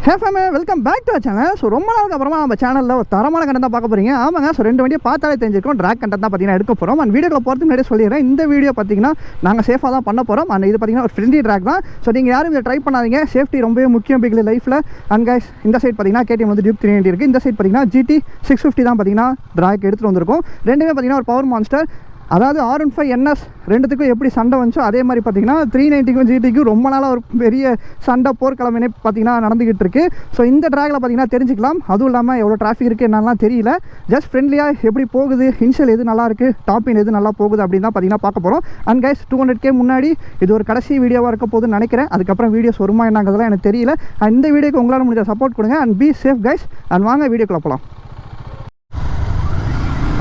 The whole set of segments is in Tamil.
Hey fam, welcome back to channel. So ரொம்ப நாளுக்கு அப்புறமா நம்ம சேனலில் ஒரு தரமான கண்டென்ட் தான் பார்க்க போகிறீங்க. ஆமாங்க, ஸோ ரெண்டு வண்டியை பார்த்தாலே தெரிஞ்சிருக்கும். ட்ராக் கண்டென்ட் தான் பார்த்தீங்கன்னா எடுக்க போகிறோம். அண்ட் வீடியோவில் போகிறதுக்கு முன்னாடி சொல்லிடுறேன், இந்த வீடியோ பார்த்தீங்கன்னா நாங்கள் சேஃபாக தான் பண்ண போகிறோம். அண்ட் இது பார்த்தீங்கன்னா ஒரு ஃப்ரெண்ட்லி ட்ராக் தான். ஸோ நீங்கள் யாரும் இதை ட்ரை பண்ணாதீங்க. சேஃப்டி ரொம்பவே முக்கியம் பிகில் லைஃப்பில். அண்ட் கைஸ், இந்த சைட் பார்த்தீங்கன்னா KTM வந்து டியூக் 390 இருக்குது. இந்த சைட் பார்த்தீங்கன்னா GT 650 தான் பார்த்தீங்கன்னா ட்ராக் எடுத்துகிட்டு வந்திருக்கும். ரெண்டுமே பார்த்தீங்கன்னா ஒரு பவர் மான்ஸ்டர். அதாவது R15 NS ரெண்டுத்துக்கும் எப்படி சண்டை வந்துச்சோ அதே மாதிரி பார்த்தீங்கன்னா 390க்கும் GTக்கும் ரொம்ப நாளாக ஒரு பெரிய சண்டை போர்க்கிழமைனே பார்த்தீங்கன்னா நடந்துக்கிட்டு இருக்கு. ஸோ இந்த ட்ராகில் பார்த்தீங்கன்னா தெரிஞ்சுக்கலாம். அதுவும் இல்லாமல் எவ்வளோ டிராஃபிக் இருக்குது என்னெல்லாம் தெரியல. ஜஸ்ட் ஃப்ரெண்ட்லியாக எப்படி போகுது, இன்ஷியல் எது நல்லா இருக்குது, டாப்பின் எது நல்லா போகுது அப்படின்னு தான் பார்த்தீங்கன்னா பார்க்க போகிறோம். அண்ட் கைஸ், 200K முன்னாடி இது ஒரு கடைசி வீடியோவாக இருக்க போகுதுன்னு நினைக்கிறேன். அதுக்கப்புறம் வீடியோஸ் வருமா என்னங்கிறதுலாம் எனக்கு தெரியல. அண்ட் இந்த வீடியோக்கு உங்களால் முடிஞ்ச சப்போர்ட் கொடுங்க. And be safe guys. And வாங்க வீடியோக்குள்ள போகலாம்.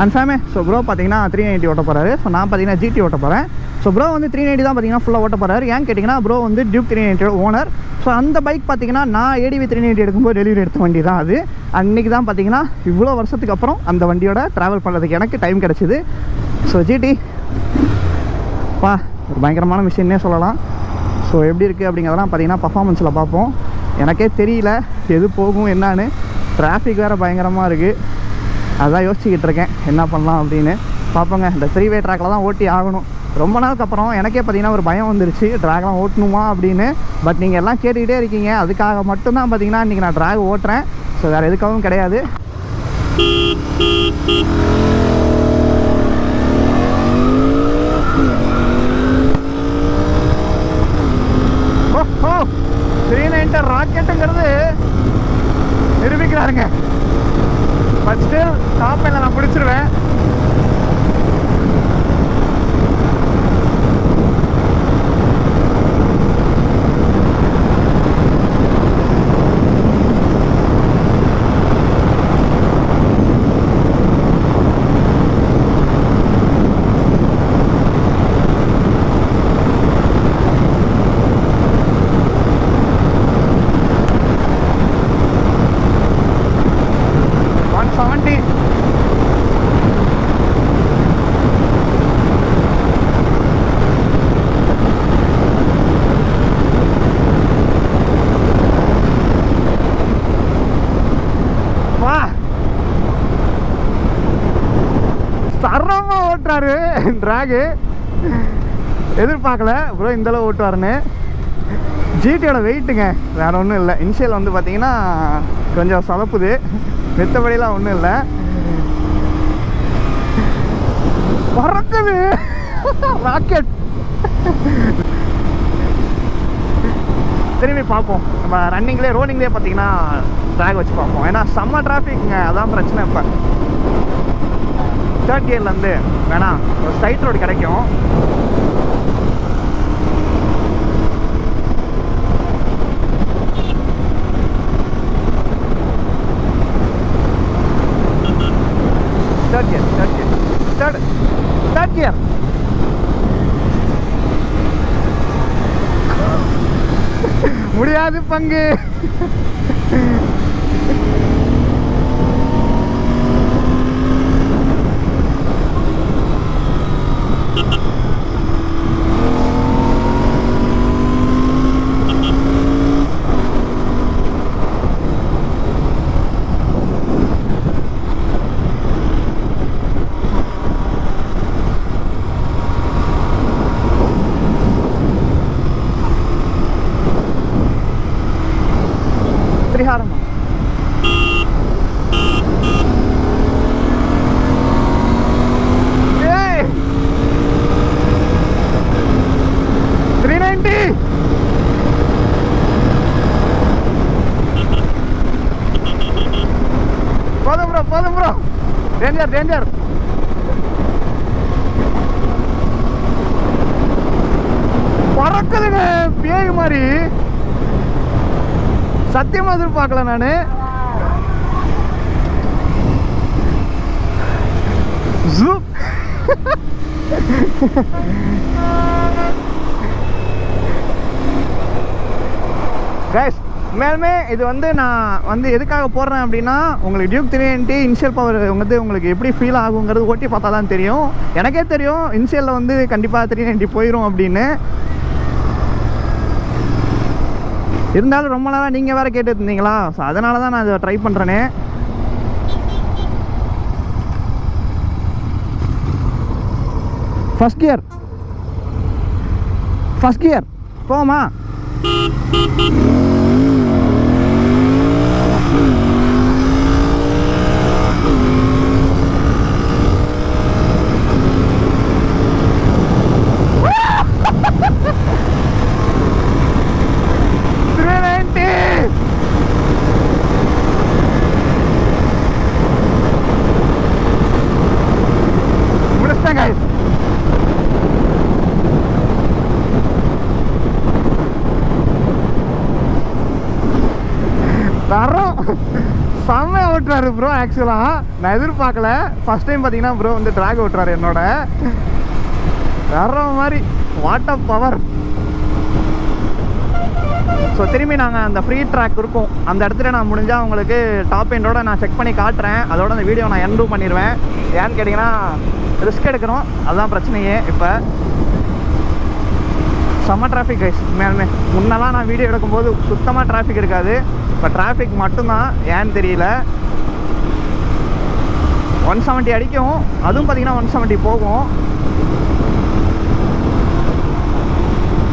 அண்ட் ஃபேமே, ஸோ ப்ரோ பார்த்தீங்கன்னா 390 ஓட்ட போகிறாரு. ஸோ நான் பார்த்தீங்கன்னா GT ஓட்ட போகிறேன். ஸோ ப்ரோ வந்து 390 தான் பார்த்தீங்கன்னா ஃபுல்லாக ஓட்ட போகிறாரு. ஏன்னு கேட்டிங்கன்னா ப்ரோ வந்து டியூக் 390 ஓனர். ஸோ அந்த பைக் பார்த்தீங்கன்னா நான் ADV 390 எடுக்கும்போது டெலிவரி எடுத்த வண்டி தான் அது. அன்றைக்கி தான் பார்த்தீங்கன்னா இவ்வளோ வருஷத்துக்கு அப்புறம் அந்த வண்டியோட ட்ராவல் பண்ணுறதுக்கு எனக்கு டைம் கிடச்சிது. ஸோ GT ஒரு பயங்கரமான மிஷின்னே சொல்லலாம். ஸோ எப்படி இருக்குது அப்படிங்கிறதெல்லாம் பார்த்தீங்கன்னா பர்ஃபார்மன்ஸில் பார்ப்போம். எனக்கே தெரியல எது போகும் என்னான்னு. டிராஃபிக் வேறு பயங்கரமாக இருக்குது. அதான் யோசிச்சுக்கிட்டு இருக்கேன் என்ன பண்ணலாம் அப்படின்னு. பார்ப்போங்க, இந்த 3-வே ட்ராக்கில் தான் ஓட்டி ஆகணும். ரொம்ப நாளுக்கு அப்புறம் எனக்கே பார்த்தீங்கன்னா ஒரு பயம் வந்துருச்சு, ட்ராக்லாம் ஓட்டணுமா அப்படின்னு. பட் நீங்கள் எல்லாம் கேட்டுக்கிட்டே இருக்கீங்க, அதுக்காக மட்டும்தான் பார்த்தீங்கன்னா இன்றைக்கி நான் ட்ராக் ஓட்டுறேன். ஸோ வேறு எதுக்காகவும் கிடையாது. ஓ 390 ராக்கெட்டுங்கிறது நிரூபிக்கிறாருங்க. பட் ஸ்டில் டாப் எல்லாம் நான் பிடிச்சிருவேன். தரமாக ஓட்டுறாரு ட்ராகு. எதிர்பார்க்கல ப்ரோ இந்தளவு ஓட்டுவாருன்னு. GTயோட வெயிட்டுங்க வேறு ஒன்றும் இல்லை. இன்ஷியல் வந்து பார்த்தீங்கன்னா கொஞ்சம் சொதப்புது, மித்தபடிலாம் ஒன்றும் இல்லை. பறக்குது ராக்கெட். திரும்பி பார்ப்போம் நம்ம ரன்னிங்லேயே ரோனிங்லேயே பார்த்தீங்கன்னா ட்ராக் வச்சு பார்ப்போம். ஏன்னா செம்ம டிராஃபிக்குங்க, அதான் பிரச்சனை. இப்போ 3rd கியர்லேருந்து வேணா ஒரு சைட் ரோடு கிடைக்கும். தேர்ட் கியர் முடியாது பங்கு. திரிஹாரமா போதும் ப்ரோ. Danger danger. பறக்குதுங்க பேய் மாதிரி. சத்தியமா எதிர்பார்க்கல நானு. கைஸ், உண்மையாலுமே இது வந்து நான் வந்து எதுக்காக போடுறேன் அப்படின்னா, உங்களுக்கு டியூக் 390 இன்ஷியல் பவர் வந்து உங்களுக்கு எப்படி ஃபீல் ஆகுங்கிறது ஓட்டி பார்த்தா தான் தெரியும். எனக்கே தெரியும் இன்ஷியலில் வந்து கண்டிப்பாக 390 போயிடும் அப்படின்னு. இருந்தாலும் ரொம்ப நாளாக நீங்கள் வேறு கேட்டு இருந்தீங்களா, ஸோ அதனால தான் நான் இதை ட்ரை பண்ணுறேனே. ஃபஸ்ட் கியர் போமா. தரோம் செம்மையாக ஓட்டுறாரு ப்ரோ. ஆக்சுவலாக நான் எதிர்பார்க்கல. ஃபஸ்ட் டைம் பார்த்தீங்கன்னா ப்ரோ வந்து ட்ராக் ஓட்டுறாரு என்னோட. வர்ற மாதிரி வாட் அ பவர். ஸோ திரும்பி நாங்கள் அந்த ஃப்ரீ ட்ராக் இருக்கும் அந்த இடத்துல நான் முடிஞ்சால் உங்களுக்கு டாப் எண்டோட நான் செக் பண்ணி காட்டுறேன். அதோட அந்த வீடியோ நான் எண்டும் பண்ணிடுவேன். ஏன்னு கேட்டிங்கன்னா ரிஸ்க் எடுக்கிறோம், அதுதான் பிரச்சனையே. இப்போ செம்ம டிராஃபிக் கைஸ். மேலுமே முன்னெல்லாம் நான் வீடியோ எடுக்கும்போது சுத்தமாக டிராஃபிக் இருக்காது. இப்போ டிராஃபிக் மட்டும்தான், ஏன்னு தெரியல. 170 அடிக்கும், அதுவும் பார்த்தீங்கன்னா 170 போகும்.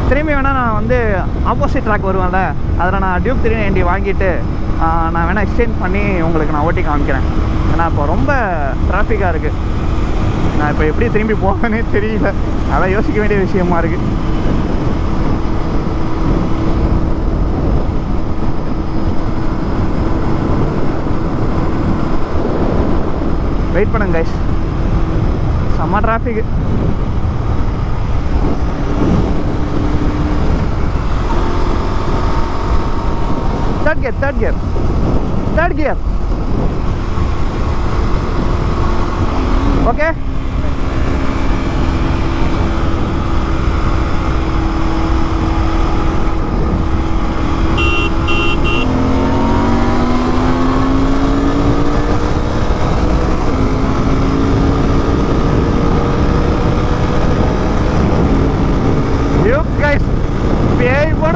திரும்பி வேணால் நான் வந்து ஆப்போசிட் ட்ராக் வருவேன்ல, அதில் நான் டியூக் 390 வாங்கிட்டு நான் வேணால் எக்ஸ்சேஞ்ச் பண்ணி உங்களுக்கு நான் ஓட்டி காமிக்கிறேன். ஏன்னா இப்போ ரொம்ப டிராஃபிக்காக இருக்குது. நான் இப்போ எப்படி திரும்பி போகணுன்னே தெரியல. அதான் யோசிக்க வேண்டிய விஷயமா இருக்குது. வெயிட் பண்ணுங்க கைஸ், செம்ம டிராஃபிக். Third gear okay.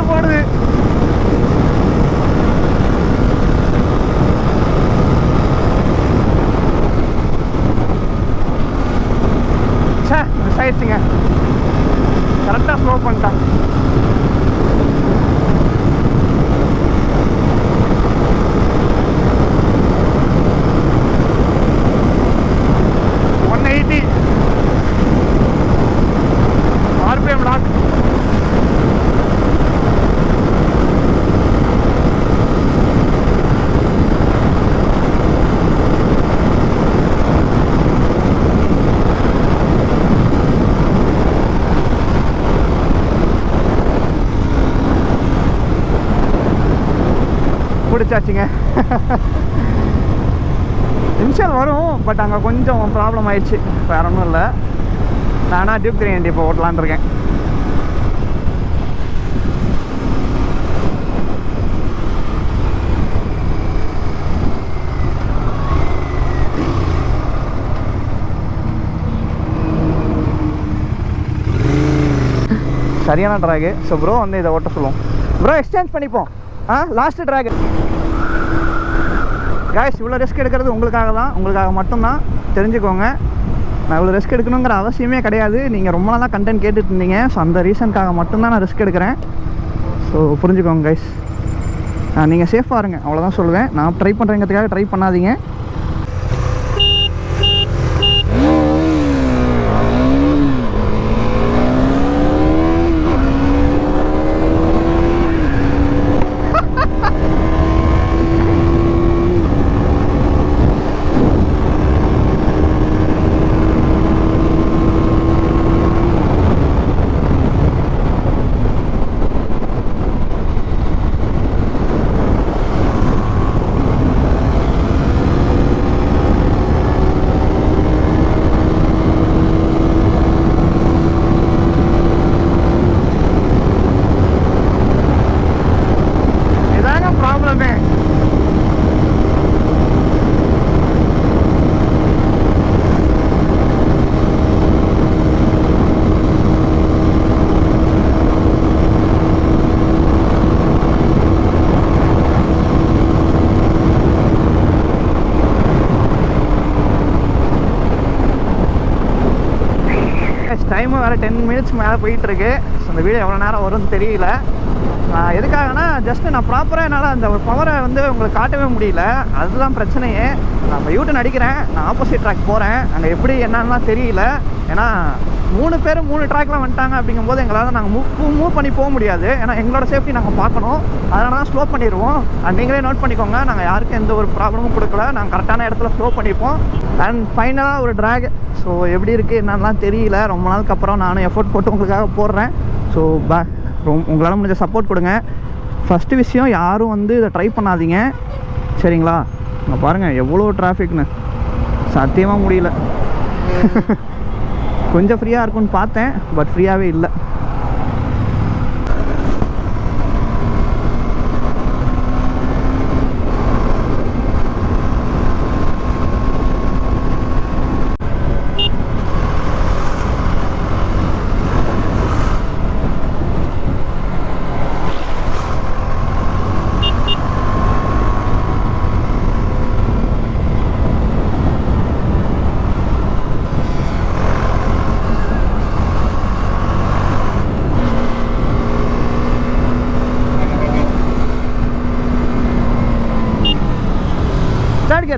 போடுது. மிஸ் ஆயிடுச்சுங்க. கரெக்டாக ஸ்லோ பண்ணிட்டான். RPM lock. பிடிச்சாச்சுங்க. இன்ஷியல் வரும், பட் அங்கே கொஞ்சம் ப்ராப்ளம் ஆயிடுச்சு, வேற ஒன்றும் இல்லை. நானாக டியூக் 390 இப்போ ஓட்டலான் இருக்கேன். சரியான ட்ராகு. ஸோ ப்ரோ வந்து இதை ஓட்ட சொல்லுவோம். ப்ரோ எக்ஸ்சேஞ்ச் பண்ணிப்போம். Last track guys. இவ்வளோ ரிஸ்க் எடுக்கிறது உங்களுக்காக தான், உங்களுக்காக மட்டும்தான், தெரிஞ்சுக்கோங்க. நான் இவ்வளோ ரிஸ்க் எடுக்கணுங்கிற அவசியமே கிடையாது. நீங்கள் ரொம்ப நாளாக கண்டென்ட் கேட்டுட்டு இருந்தீங்க. ஸோ அந்த ரீசனுக்காக மட்டும்தான் நான் ரிஸ்க் எடுக்கிறேன். ஸோ புரிஞ்சுக்கோங்க கைஸ். நீங்கள் சேஃபாக இருங்க, அவ்வளோதான் சொல்லுவேன். நான் ட்ரை பண்ணுறேங்கிறதுக்காக ட்ரை பண்ணாதீங்க. வேறு 10 minutes மேலே போயிட்டுருக்கு. ஸோ இந்த வீடியோ எவ்வளோ நேரம் வரும்னு தெரியல. எதுக்காகனா ஜஸ்ட்டு நான் ப்ராப்பராக என்னால் அந்த ஒரு பவரை வந்து உங்களுக்கு காட்டவே முடியல. அதுதான் பிரச்சனையே. நான் இப்போ யூட்டன் அடிக்கிறேன், நான் ஆப்போசிட் ட்ராக் போகிறேன். அங்கே எப்படி என்னன்னா தெரியல. ஏன்னா 3 பேர் 3 ட்ராக்லாம் வந்துட்டாங்க அப்படிங்கும்போது எங்களால் நாங்கள் மூவ் பண்ணி போக முடியாது. ஏன்னா எங்களோட சேஃப்டி நாங்கள் பார்க்கணும். அதனால தான் ஸ்லோ பண்ணிடுவோம். நீங்களே நோட் பண்ணிக்கோங்க, நாங்கள் யாருக்கும் எந்த ஒரு ப்ராப்ளமும் கொடுக்கல. நாங்கள் கரெக்டான இடத்துல ஸ்லோ பண்ணிப்போம். அண்ட் ஃபைனலாக ஒரு ட்ராக். ஸோ எப்படி இருக்குது என்னென்னலாம் தெரியல. ரொம்ப நாளுக்கு அப்புறம் நானும் எஃபோர்ட் போட்டு உங்களுக்காக போடுறேன். ஸோ உங்களால் முடிஞ்ச சப்போர்ட் கொடுங்க. ஃபஸ்ட்டு விஷயம், யாரும் வந்து இதை ட்ரை பண்ணாதீங்க, சரிங்களா? இங்கே பாருங்கள் எவ்வளோ டிராஃபிக்னு, சத்தியமாக முடியல. கொஞ்சம் ஃப்ரீயாக இருக்கும்னு பார்த்தேன், பட் ஃப்ரீயாகவே இல்லை.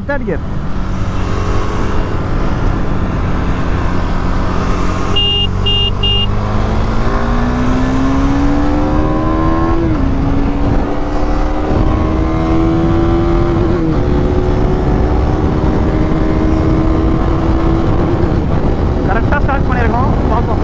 Third gear. கரெக்டாக ஸ்டார்ட் பண்ணியிருக்கோம், பார்ப்போம்.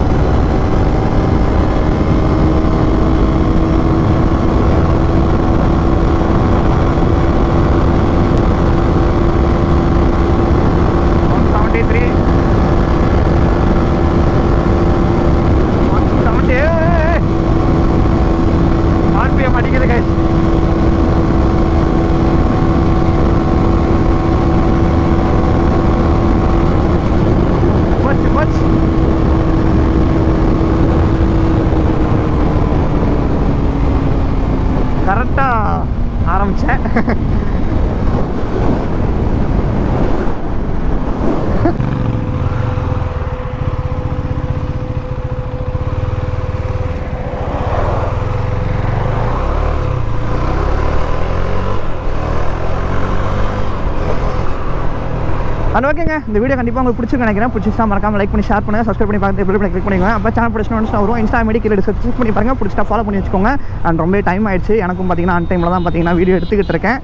கரெக்டாக ஆரம்பித்தேன். அண்ட் ஓகேங்க, இந்த வீடியோ கண்டிப்பாக உங்களுக்கு பிடிச்சிருக்கு நினைக்கிறேன். பிடிச்சிட்டா மறக்காம லைக் பண்ணி ஷேர் பண்ணுங்கள், சப்ஸ்கிரைப் பண்ணி பார்த்து பெல் பட்டனை கிளிக் பண்ணிக்கோங்க. அப்போ சேனல் பிடிச்சிட்டு வரும் இன்ஸ்டா ஐடி கீழே செக் பண்ணி பாருங்கள். பிடிச்சிட்டா ஃபாலோ பண்ணி வச்சுக்கோங்க. அண்ட் ரொம்ப டைம் ஆயிடுச்சு எனக்கும். பார்த்தீங்கன்னா அன் டைமில் தான் பார்த்தீங்கன்னா வீடியோ எடுத்துக்கிட்டு இருக்கேன்.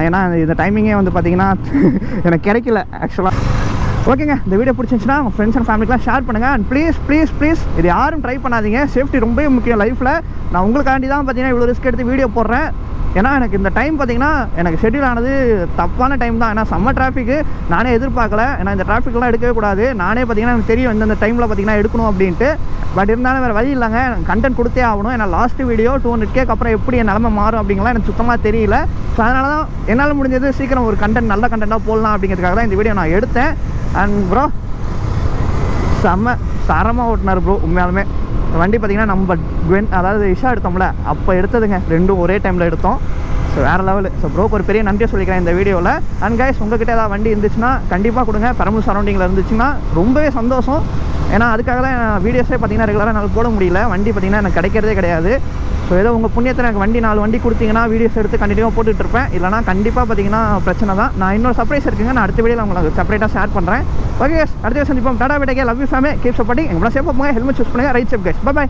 ஏன்னா இந்த டைமிங்கே வந்து பார்த்தீங்கன்னா எனக்கு கிடைக்கல ஆக்சுவலாக. ஓகேங்க, இந்த வீடியோ பிடிச்சிருந்துச்சுன்னா உங்கள் ஃப்ரெண்ட்ஸ் அண்ட் ஃபேமிலிக்கெலாம் ஷேர் பண்ணுங்கள். அண்ட் ப்ளீஸ் இது யாரும் ட்ரை பண்ணாதீங்க. சேஃப்டி ரொம்ப முக்கியம் லைஃப்பில். நான் உங்களுக்காண்டி தான் பார்த்தீங்கன்னா இவ்வளோ ரிஸ்க் எடுத்து வீடியோ போடுறேன். ஏன்னா எனக்கு இந்த டைம் பார்த்திங்கன்னா எனக்கு ஷெட்யூல் ஆனது தப்பான டைம் தான். ஏன்னா செம்ம டிராஃபிக்கு, நானே எதிர்பார்க்கல. ஏன்னா இந்த டிராஃபிக்லாம் எடுக்கவே கூடாது. நானே பார்த்திங்கன்னா எனக்கு தெரியும் இந்த டைமில் பார்த்திங்கன்னா எடுக்கணும் அப்படின்ட்டு. பட் இருந்தாலும் வேறு வழி இல்லைங்க, கண்டென்ட் கொடுத்தே ஆகணும். ஏன்னா லாஸ்ட் வீடியோ 200K அப்புறம் எப்படி என் நிலமை மாறும் அப்படிங்கலாம் எனக்கு சுத்தமாக தெரியல. ஸோ அதனால தான் என்னால் முடிஞ்சது சீக்கிரம் ஒரு கண்டென்ட் நல்ல கண்டென்ட்டாக போடலாம் அப்படிங்கிறதுக்காக தான் இந்த வீடியோ நான் எடுத்தேன். அண்ட் ப்ரோ செம்ம தரமாக ஓட்டினார் ப்ரோ. உண்மையாலுமே வண்டி பார்த்திங்கன்னா நம்ம அதாவது இஷா எடுத்தோம்ல அப்போ எடுத்ததுங்க, ரெண்டும் ஒரே டைமில் எடுத்தோம். ஸோ வேறு லெவலு. ஸோ ப்ரோக்கு ஒரு பெரிய நன்றியை சொல்லிக்கிறேன் இந்த வீடியோவில். அண்ட் கைஸ், உங்கள்கிட்ட ஏதாவது வண்டி இருந்துச்சுன்னா கண்டிப்பாக கொடுங்க. பெரம்பலூர் சரௌண்டிங்கில் இருந்துச்சுன்னா ரொம்பவே சந்தோஷம். ஏன்னா அதுக்காக தான் வீடியோஸே பார்த்திங்கன்னா ரெகுலராக என்னால் போட முடியல. வண்டி பார்த்திங்கன்னா எனக்கு கிடைக்கிறதே கிடையாது. ஸோ ஏதோ உங்கள் புண்ணியத்தில் எனக்கு வண்டி 4 வண்டி கொடுத்தீங்கன்னா வீடியோஸ் எடுத்து கண்டினியூவாக போட்டுட்ருப்பேன். இல்லைனா கண்டிப்பாக பார்த்திங்கன்னா பிரச்சனை தான். நான் இன்னொரு சர்ப்ரைஸ் இருக்குங்க, நான் அடுத்த வீடியோவில் உங்களுக்கு செப்பரேட்டாக ஷேர் பண்ணுறேன். ஓகே, அடுத்த சந்திப்போம். டாடா, விடைக்கே, love you fam, keep supporting. எங்களை சேஃபாக போங்க, ஹெல்மெட் சூஸ் பண்ணுங்கள், ரைட் சேஃப் கைஸ், பை.